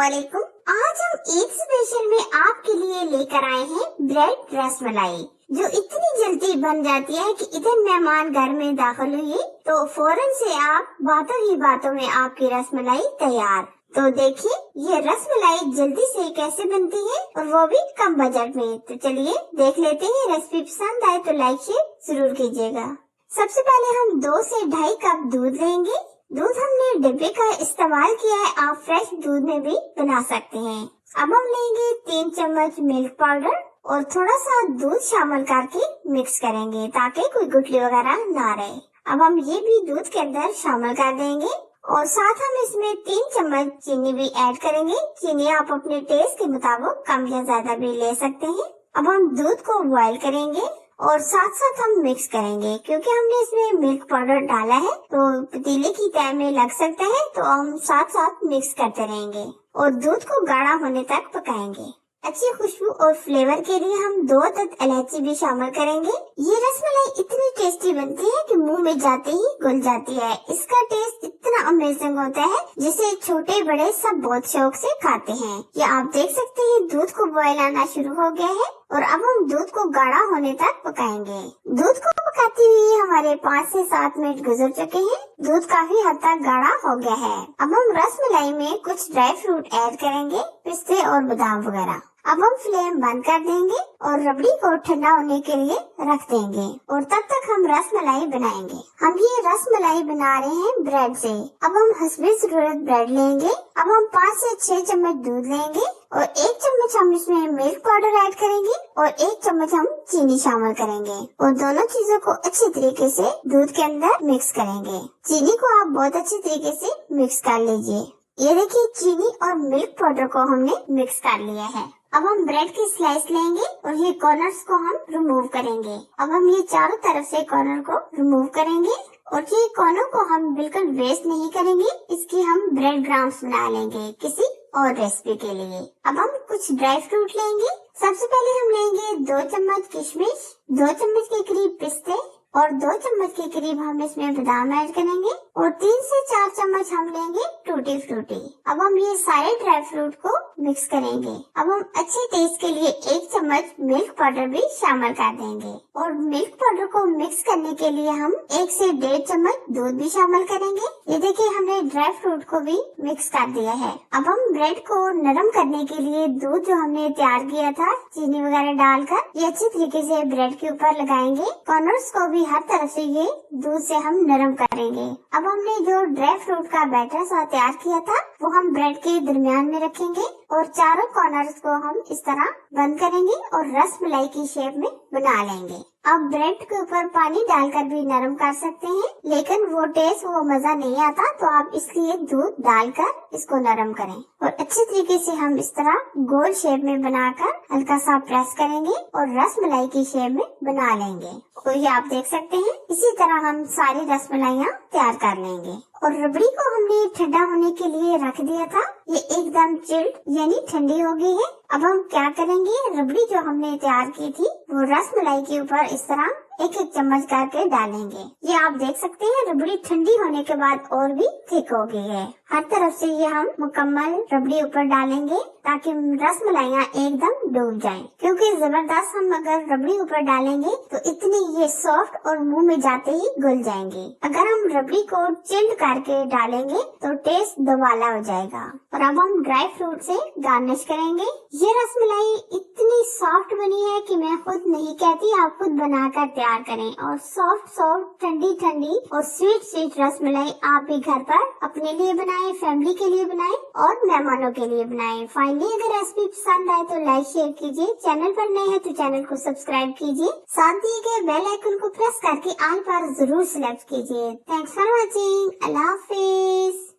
अस्सलामुअलैकुम। आज हम ईद स्पेशल में आपके लिए लेकर आए हैं ब्रेड रसमलाई, जो इतनी जल्दी बन जाती है कि इधर मेहमान घर में दाखिल हुए तो फौरन से आप बातों ही बातों में आपकी रसमलाई तैयार। तो देखिए ये रसमलाई जल्दी से कैसे बनती है और वो भी कम बजट में। तो चलिए देख लेते हैं। रेसिपी पसंद आए तो लाइक शेयर जरूर कीजिएगा। सबसे पहले हम 2 से 2.5 कप दूध लेंगे। दूध हमने डिब्बे का इस्तेमाल किया है, आप फ्रेश दूध में भी बना सकते हैं। अब हम लेंगे 3 चम्मच मिल्क पाउडर और थोड़ा सा दूध शामिल करके मिक्स करेंगे ताकि कोई गुठली वगैरह ना रहे। अब हम ये भी दूध के अंदर शामिल कर देंगे और साथ हम इसमें 3 चम्मच चीनी भी ऐड करेंगे। चीनी आप अपने टेस्ट के मुताबिक कम या ज्यादा भी ले सकते हैं। अब हम दूध को बॉईल करेंगे और साथ साथ हम मिक्स करेंगे। क्योंकि हमने इसमें मिल्क पाउडर डाला है तो पतीले की तह में लग सकता है, तो हम साथ साथ मिक्स करते रहेंगे और दूध को गाढ़ा होने तक पकाएंगे। अच्छी खुशबू और फ्लेवर के लिए हम 2 अदद इलायची भी शामिल करेंगे। ये रसमलाई इतनी टेस्टी बनती है कि मुंह में जाते ही घुल जाती है। इसका टेस्ट इतना अमेजिंग होता है जिसे छोटे बड़े सब बहुत शौक से खाते हैं। ये आप देख सकते हैं दूध को बॉयल आना शुरू हो गया है और अब हम दूध को गाढ़ा होने तक पकाएंगे। दूध को पकाते हुए हमारे 5 से 7 मिनट गुजर चुके हैं। दूध काफी हद तक गाढ़ा हो गया है। अब हम रसमलाई में कुछ ड्राई फ्रूट ऐड करेंगे, पिस्ते और बादाम वगैरह। अब हम फ्लेम बंद कर देंगे और रबड़ी को ठंडा होने के लिए रख देंगे और तब तक हम रसमलाई बनाएंगे। हम ये रसमलाई बना रहे हैं ब्रेड से। अब हम हस्बे जरूरत ब्रेड लेंगे। अब हम 5 से 6 चम्मच दूध लेंगे और 1 चम्मच हम इसमें मिल्क पाउडर ऐड करेंगे और 1 चम्मच हम चीनी शामिल करेंगे और दोनों चीजों को अच्छी तरीके से दूध के अंदर मिक्स करेंगे। चीनी को आप बहुत अच्छी तरीके से मिक्स कर लीजिए। ये देखिए चीनी और मिल्क पाउडर को हमने मिक्स कर लिया है। अब हम ब्रेड की स्लाइस लेंगे और ये कॉर्नर्स को हम रिमूव करेंगे। अब हम ये चारों तरफ से कॉर्नर को रिमूव करेंगे और ये कॉर्नर को हम बिल्कुल वेस्ट नहीं करेंगे। इसकी हम ब्रेड ग्राम्स बना लेंगे किसी और रेसिपी के लिए। अब हम कुछ ड्राई फ्रूट लेंगे। सबसे पहले हम लेंगे 2 चम्मच किशमिश, 2 चम्मच के करीब पिस्ते और 2 चम्मच के करीब हम इसमें बादाम ऐड करेंगे और 3 से 4 चम्मच हम लेंगे टूटी फ्रूटी। अब हम ये सारे ड्राई फ्रूट को मिक्स करेंगे। अब हम अच्छे टेस्ट के लिए 1 चम्मच मिल्क पाउडर भी शामिल कर देंगे और मिल्क पाउडर को मिक्स करने के लिए हम 1 से 1.5 चम्मच दूध भी शामिल करेंगे। ये देखिए हमने ड्राई फ्रूट को भी मिक्स कर दिया है। अब हम ब्रेड को नरम करने के लिए दूध जो हमने तैयार किया था चीनी वगैरह डालकर, ये अच्छी तरीके से ब्रेड के ऊपर लगाएंगे। कॉर्नर्स को भी हर तरफ से ये दूध से हम नरम करेंगे। अब हमने जो ड्राई फ्रूट का बैटर सा तैयार किया था वो हम ब्रेड के दरमियान में रखेंगे और चारों कॉर्नर्स को हम इस तरह बंद करेंगे और रसमलाई की शेप में बना लेंगे। अब ब्रेड के ऊपर पानी डालकर भी नरम कर सकते हैं, लेकिन वो टेस्ट वो मजा नहीं आता, तो आप इसलिए दूध डालकर इसको नरम करें और अच्छे तरीके से हम इस तरह गोल शेप में बनाकर हल्का सा प्रेस करेंगे और रसमलाई की शेप में बना लेंगे। तो ये आप देख सकते हैं इसी तरह हम सारी रसमलाइयाँ तैयार कर लेंगे। और रबड़ी को हमने ठंडा होने के लिए रख दिया था, ये एकदम चिल्ड यानी ठंडी हो गई है। अब हम क्या करेंगे, रबड़ी जो हमने तैयार की थी वो रसमलाई के ऊपर इस तरह 1-1 चम्मच करके डालेंगे। ये आप देख सकते हैं रबड़ी ठंडी होने के बाद और भी थिक हो गई है। हर तरफ से ये हम मुकम्मल रबड़ी ऊपर डालेंगे ताकि रसमलाइयाँ एकदम डूब जाएं। क्योंकि जबरदस्त हम अगर रबड़ी ऊपर डालेंगे तो इतनी ये सॉफ्ट और मुंह में जाते ही घुल जाएंगे। अगर हम रबड़ी को चिल्ड करके डालेंगे तो टेस्ट दोबाला हो जाएगा। और अब हम ड्राई फ्रूट से गार्निश करेंगे। ये रसमलाई इतनी सॉफ्ट बनी है कि मैं खुद नहीं कहती, आप खुद बनाकर तैयार करें। और सॉफ्ट ठंडी ठंडी और स्वीट रसमलाई आप भी घर पर अपने लिए बनाएं, फैमिली के लिए बनाएं और मेहमानों के लिए बनाएं। फाइनली अगर रेसिपी पसंद आए तो लाइक शेयर कीजिए। चैनल पर नए हैं तो चैनल को सब्सक्राइब कीजिए। साथ दिए गए बेल आइकन को प्रेस करके ऑल पर जरूर सिलेक्ट कीजिए। Thanks for watching. Allah Hafiz.